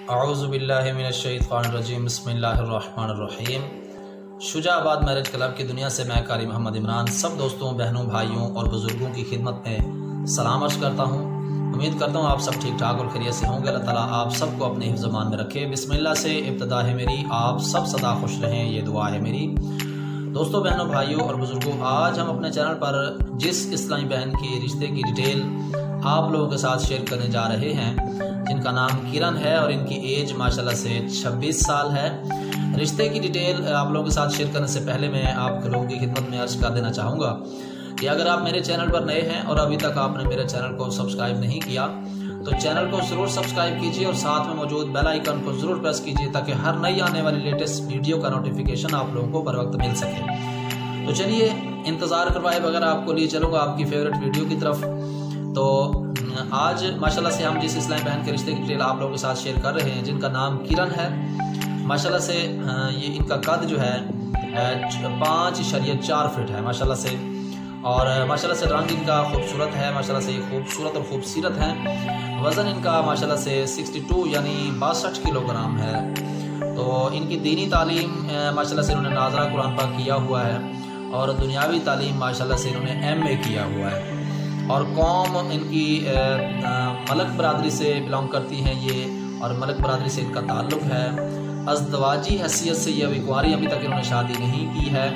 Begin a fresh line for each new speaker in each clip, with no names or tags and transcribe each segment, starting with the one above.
औज़ुबिल्लाहि मिनश्शैतानिर्रजीम बिस्मिल्लाहिर्रहमानिर्रहीम। Shujabad marriage club की दुनिया से मैं कारी मोहम्मद इमरान सब दोस्तों, बहनों, भाइयों और बुज़ुर्गों की खिदमत में सलाम अर्ज़ करता हूँ। उम्मीद करता हूँ आप सब ठीक ठाक और खैरियत से होंगे। अल्लाह ताला आप सबको अपने हिफ्ज़-ए-मान में रखे। बिस्मिल्लाह से इब्तिदा है मेरी, आप सब सदा खुश रहें, ये दुआ है मेरी। दोस्तों, बहनों, भाइयों और बुज़ुर्गों, आज हम अपने चैनल पर जिस इस्लामी बहन के रिश्ते की डिटेल आप लोगों के साथ शेयर करने जा रहे हैं, जिनका नाम किरण है और इनकी एज माशाल्लाह से 26 साल है। रिश्ते की डिटेल आप लोगों के साथ शेयर करने से पहले मैं आप लोगों की खिदमत में अर्ज़ कर देना चाहूँगा कि अगर आप मेरे चैनल पर नए हैं और अभी तक आपने मेरे चैनल को सब्सक्राइब नहीं किया तो चैनल को ज़रूर सब्सक्राइब कीजिए और साथ में मौजूद बेल आइकन को ज़रूर प्रेस कीजिए ताकि हर नई आने वाली लेटेस्ट वीडियो का नोटिफिकेशन आप लोगों को बर वक्त मिल सके। तो चलिए, इंतज़ार करवाए बगैर आपको लिए चलूँगा आपकी फेवरेट वीडियो की तरफ। तो आज माशाल्लाह से हम जिस इस्लामी बहन के रिश्ते की डिटेल आप लोगों के साथ शेयर कर रहे हैं, जिनका नाम किरण है, माशाल्लाह से ये इनका कद जो है 5.4 फीट है माशाल्लाह से, और माशाल्लाह से रंग इनका खूबसूरत है, माशाल्लाह से ये खूबसूरत और खूबसूरत हैं। वज़न इनका माशाल्लाह से 62 यानी 62 किलोग्राम है। तो इनकी दीनी तालीम माशाल्लाह से इन्होंने नाज़रा कुरान पाक किया हुआ है और दुनियावी तालीम माशाल्लाह से इन्होंने MA किया हुआ है। और कौम इनकी मलक बरादरी से बिलोंग करती हैं ये, और मलक बरादरी से इनका ताल्लुक़ है। अज़दवाजी हैसियत से ये अभी कुंवारी, अभी तक इन्होंने शादी नहीं की है।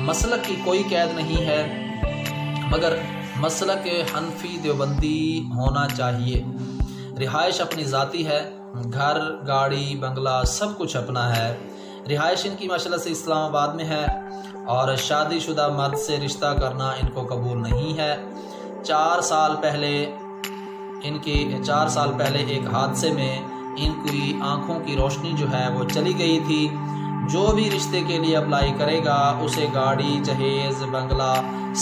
मसलक की कोई कैद नहीं है, मगर मसलक हनफी देवबंदी होना चाहिए। रिहाइश अपनी ज़ाती है, घर, गाड़ी, बंगला सब कुछ अपना है। रिहाइश इनकी माशाल्लाह से इस्लामाबाद में है और शादीशुदा मर्द से रिश्ता करना इनको कबूल नहीं है। 4 साल पहले एक हादसे में इनकी आंखों की रोशनी जो है वो चली गई थी। जो भी रिश्ते के लिए अप्लाई करेगा उसे गाड़ी, जहेज, बंगला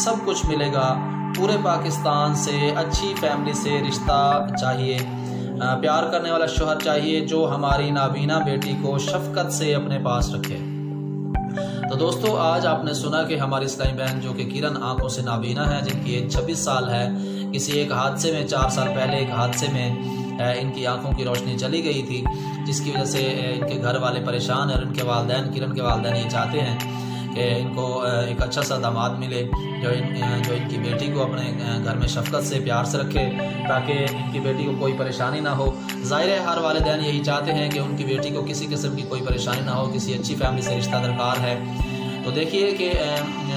सब कुछ मिलेगा। पूरे पाकिस्तान से अच्छी फैमिली से रिश्ता चाहिए, प्यार करने वाला शौहर चाहिए जो हमारी नाबीना बेटी को शफकत से अपने पास रखे। तो दोस्तों, आज आपने सुना कि हमारी इस्लामी बहन जो कि किरण आंखों से नाबीना है, जिनकी एज 26 साल है, किसी एक हादसे में 4 साल पहले एक हादसे में इनकी आंखों की रोशनी चली गई थी, जिसकी वजह से इनके घर वाले परेशान हैं और इनके वालिदैन, किरण के वालिदैन ये चाहते हैं कि इनको एक अच्छा सा दामाद मिले जो इनकी बेटी को अपने घर में शफकत से, प्यार से रखे, ताकि इनकी बेटी को कोई परेशानी ना हो। ज़ाहिर है हर वालिदैन यही चाहते हैं कि उनकी बेटी को किसी किस्म की कोई परेशानी ना हो, किसी अच्छी फैमिली से रिश्ता दरकार है। तो देखिए कि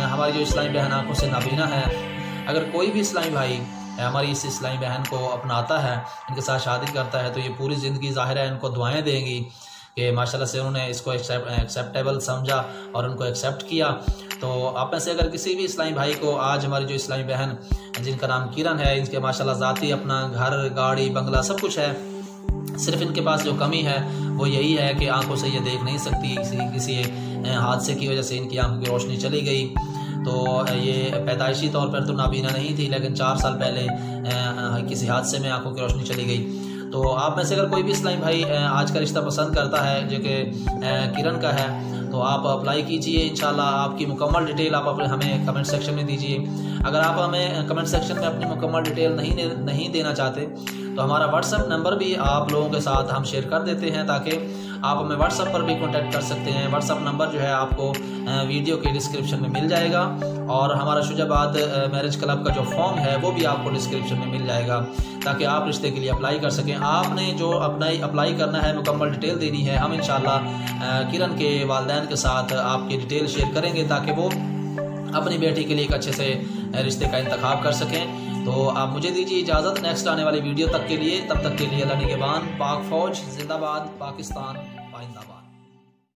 हमारी जो इस्लामी बहन आंखों से नाबीना है, अगर कोई भी इस्लामी भाई हमारी इस इस्लामी बहन को अपनाता है, इनके साथ शादी करता है, तो ये पूरी ज़िंदगी ज़ाहिर है इनको दुआएं देंगी कि माशाल्लाह से उन्होंने इसको एक्सेप्टेबल समझा और उनको एक्सेप्ट किया। तो आप में से अगर किसी भी इस्लामी भाई को आज हमारी जो इस्लामी बहन जिनका नाम किरण है, इनके माशाल्लाह ज़ाती अपना घर, गाड़ी, बंगला सब कुछ है, सिर्फ इनके पास जो कमी है वो यही है कि आंखों से ये देख नहीं सकती। किसी हादसे की वजह से इनकी आंखों की रोशनी चली गई। तो ये पैदाइशी तौर पर तो नाबीना नहीं थी, लेकिन 4 साल पहले किसी हादसे में आंखों की रोशनी चली गई। तो आप में से अगर कोई भी इस्लामी भाई आज का रिश्ता पसंद करता है जो कि किरण का है, तो आप अप्लाई कीजिए। इंशाल्लाह आपकी मुकम्मल डिटेल आप हमें कमेंट सेक्शन में दीजिए। अगर आप हमें कमेंट सेक्शन में अपनी मुकम्मल डिटेल नहीं देना चाहते तो हमारा व्हाट्सएप नंबर भी आप लोगों के साथ हम शेयर कर देते हैं, ताकि आप हमें व्हाट्सएप पर भी कांटेक्ट कर सकते हैं। व्हाट्सएप नंबर जो है आपको वीडियो के डिस्क्रिप्शन में मिल जाएगा, और हमारा शुजाबाद मैरिज क्लब का जो फॉर्म है वो भी आपको डिस्क्रिप्शन में मिल जाएगा, ताकि आप रिश्ते के लिए अप्लाई कर सकें। आपने जो अप्लाई करना है, मुकम्मल डिटेल देनी है, हम इंशाल्लाह किरण के वालिदैन के साथ आपकी डिटेल शेयर करेंगे ताकि वो अपनी बेटी के लिए एक अच्छे से रिश्ते का इंतखाब कर सकें। तो आप मुझे दीजिए इजाज़त नेक्स्ट आने वाली वीडियो तक के लिए। तब तक के लिए अल्लाह निगहबान। पाक फ़ौज जिंदाबाद, पाकिस्तान जिंदाबाद।